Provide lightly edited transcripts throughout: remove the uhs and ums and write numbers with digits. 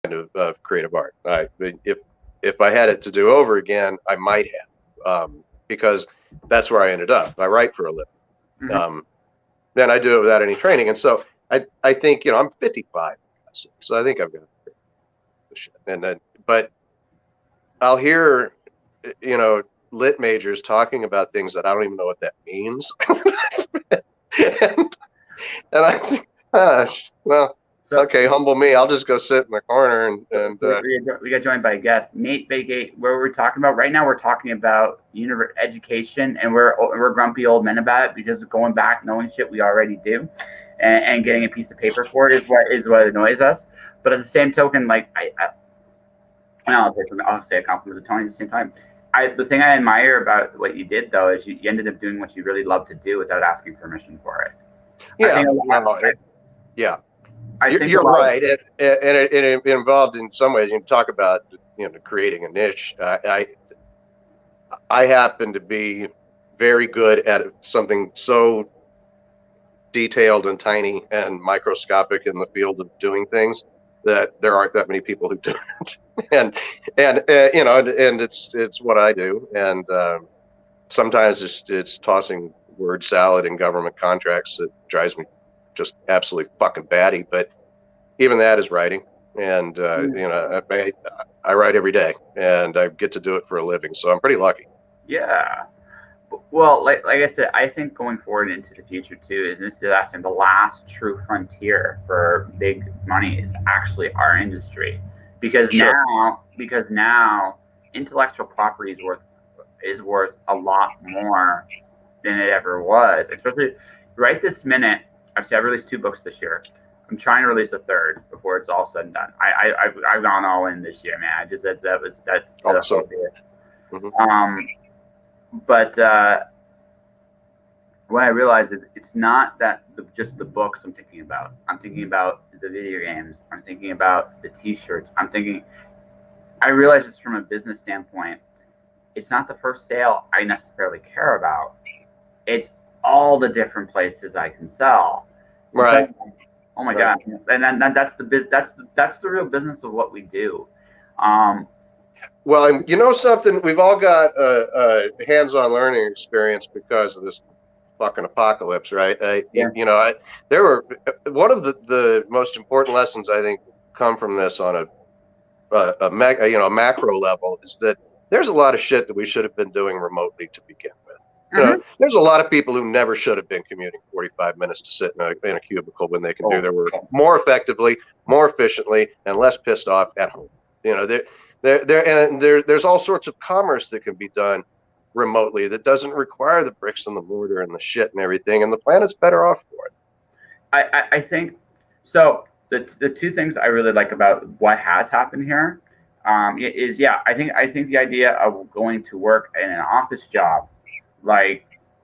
of creative art. If I had it to do over again, I might have, because that's where I ended up. I write for a living. Mm-hmm. Then I do it without any training, and so I think I'm 55, so I think I've got the shit. And then, but I'll hear lit majors talking about things that I don't even know what that means, and I think, well. So, Okay, humble me. I'll just go sit in the corner and we got joined by a guest, Nate Bagate. Where we're talking about right now, we're talking about education, and we're grumpy old men about it because going back, knowing shit we already do, and getting a piece of paper for it is what annoys us. But at the same token, like I'll say a compliment to Tony at the same time. The thing I admire about what you did though is you ended up doing what you really love to do without asking permission for it. Yeah, yeah. You're right, and it involved in some ways. You talk about creating a niche. I happen to be very good at something so detailed and tiny and microscopic in the field of doing things that there aren't that many people who do it. and it's what I do. And sometimes it's tossing word salad in government contracts that drives me just absolutely fucking batty. But even that is writing. And I write every day, and I get to do it for a living, so I'm pretty lucky. Yeah. Well, like I said, I think going forward into the future too, is this is actually the last true frontier for big money is actually our industry, because now intellectual property is worth a lot more than it ever was. Especially right this minute, I've released 2 books this year. I'm trying to release a 3rd before it's all said and done. I've gone all in this year, man. That's awesome. Mm-hmm. But what I realized is it's not that just the books I'm thinking about. I'm thinking about the video games. I'm thinking about the T-shirts. I realize it's from a business standpoint. It's not the first sale I necessarily care about. It's all the different places I can sell. Right. So, oh my God! And that's the real business of what we do. Well, something, we've all got a hands-on learning experience because of this fucking apocalypse, right? There were one of the most important lessons I think come from this on a macro level is that there's a lot of shit that we should have been doing remotely to begin with. Mm-hmm. There's a lot of people who never should have been commuting 45 minutes to sit in a cubicle when they can do their work more effectively, more efficiently, and less pissed off at home. There's all sorts of commerce that can be done remotely that doesn't require the bricks and the mortar and the shit and everything, and the planet's better off for it. I think so. The 2 things I really like about what has happened here is I think the idea of going to work in an office job,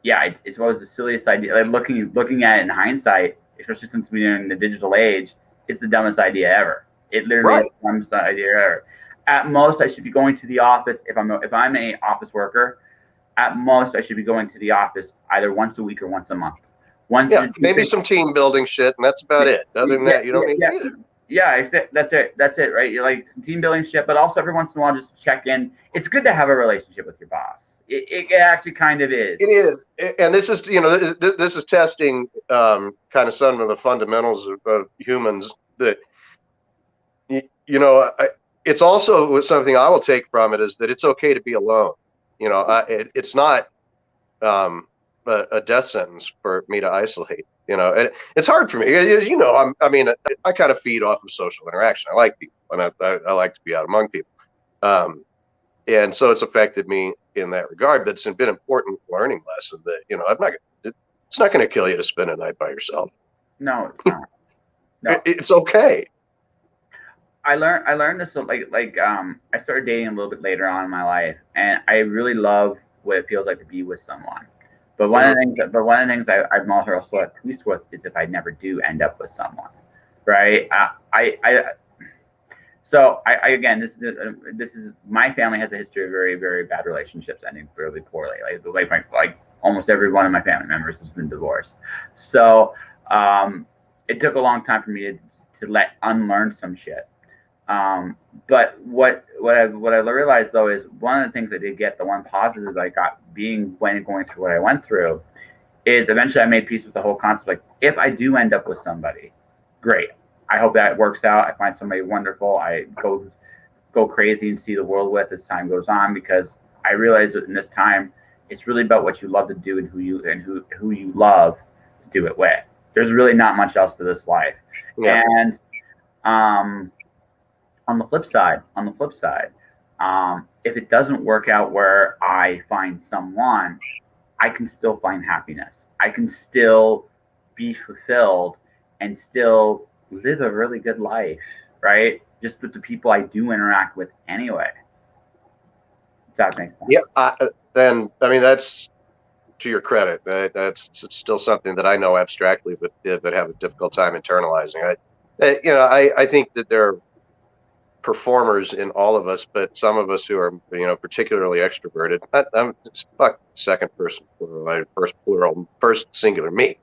it's always the silliest idea. Like looking at it in hindsight, especially since we're in the digital age, it's the dumbest idea ever. It literally is the dumbest idea ever. At most, I should be going to the office if I'm a office worker. At most, I should be going to the office either once a week or once a month. Maybe some team building shit, and that's about it. Other than that, you don't need either. Yeah, that's it, right? You're like some team building shit, but also every once in a while, just check in. It's good to have a relationship with your boss. It actually kind of is. It is, and this is this is testing kind of some of the fundamentals of humans. That it's also something I will take from it is that it's okay to be alone. It's not a death sentence for me to isolate. And it's hard for me. I kind of feed off of social interaction. I like people, and I like to be out among people. And so it's affected me in that regard. But it's been an important learning lesson that it's not going to kill you to spend a night by yourself. No, it's not. No. It's okay. I learned this I started dating a little bit later on in my life, and I really love what it feels like to be with someone. But one of the things I'm also at peace with is if I never do end up with someone, right? Again, this is my family has a history of very, very bad relationships ending really poorly. Like almost every one of my family members has been divorced. So it took a long time for me to unlearn some shit. But what I realized though is one of the things I did get, the one positive that I got going through what I went through, is eventually I made peace with the whole concept. Like, if I do end up with somebody, great. I hope that works out. I find somebody wonderful. I go crazy and see the world with as time goes on, because I realize that in this time, it's really about what you love to do and who you love to do it with. There's really not much else to this life. Yeah. And on the flip side, if it doesn't work out where I find someone, I can still find happiness. I can still be fulfilled and still live a really good life, right? Just with the people I do interact with anyway. Does that make sense? Yeah. Then, I mean, that's to your credit. That's still something that I know abstractly, but have a difficult time internalizing. I think that there are performers in all of us, but some of us who are, particularly extroverted. I'm fuck second person plural, first plural, first singular, me.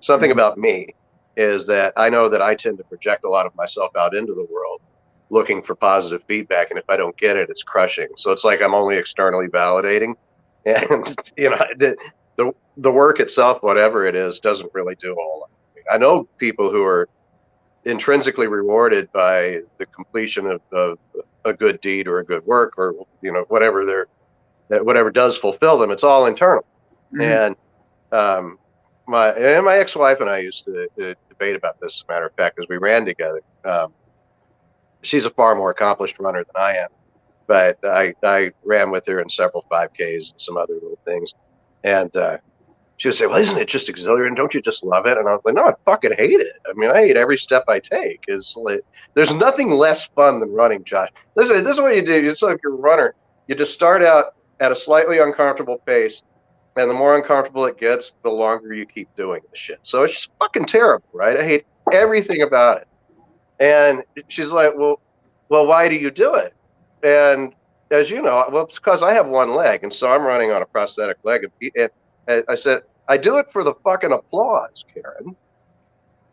Something about me is that I know that I tend to project a lot of myself out into the world looking for positive feedback, and if I don't get it, it's crushing. So it's like I'm only externally validating, and the work itself, whatever it is, doesn't really do all that. I know people who are intrinsically rewarded by the completion of a good deed or a good work, or whatever does fulfill them. It's all internal. And my ex-wife and I used to debate about this, as a matter of fact, because we ran together. She's a far more accomplished runner than I am, but I ran with her in several 5Ks and some other little things. And she would say, "Well, isn't it just exhilarating? Don't you just love it?" And I was like, "No, I fucking hate it. I mean, I hate every step I take. There's nothing less fun than running, Josh. This is what you do. It's like you're a runner. You just start out at a slightly uncomfortable pace, and the more uncomfortable it gets, the longer you keep doing the shit. So it's just fucking terrible, right? I hate everything about it." And she's like, well, why do you do it? And as you know, well, it's because I have one leg, and so I'm running on a prosthetic leg. And I said, I do it for the fucking applause, Karen.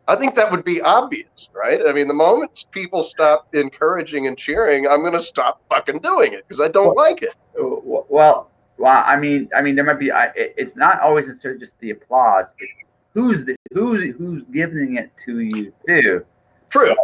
I think that would be obvious, right? I mean, the moment people stop encouraging and cheering, I'm going to stop fucking doing it because I don't like it. Well, I mean, there might be. It's not always necessarily just the applause. It's who's giving it to you too. True.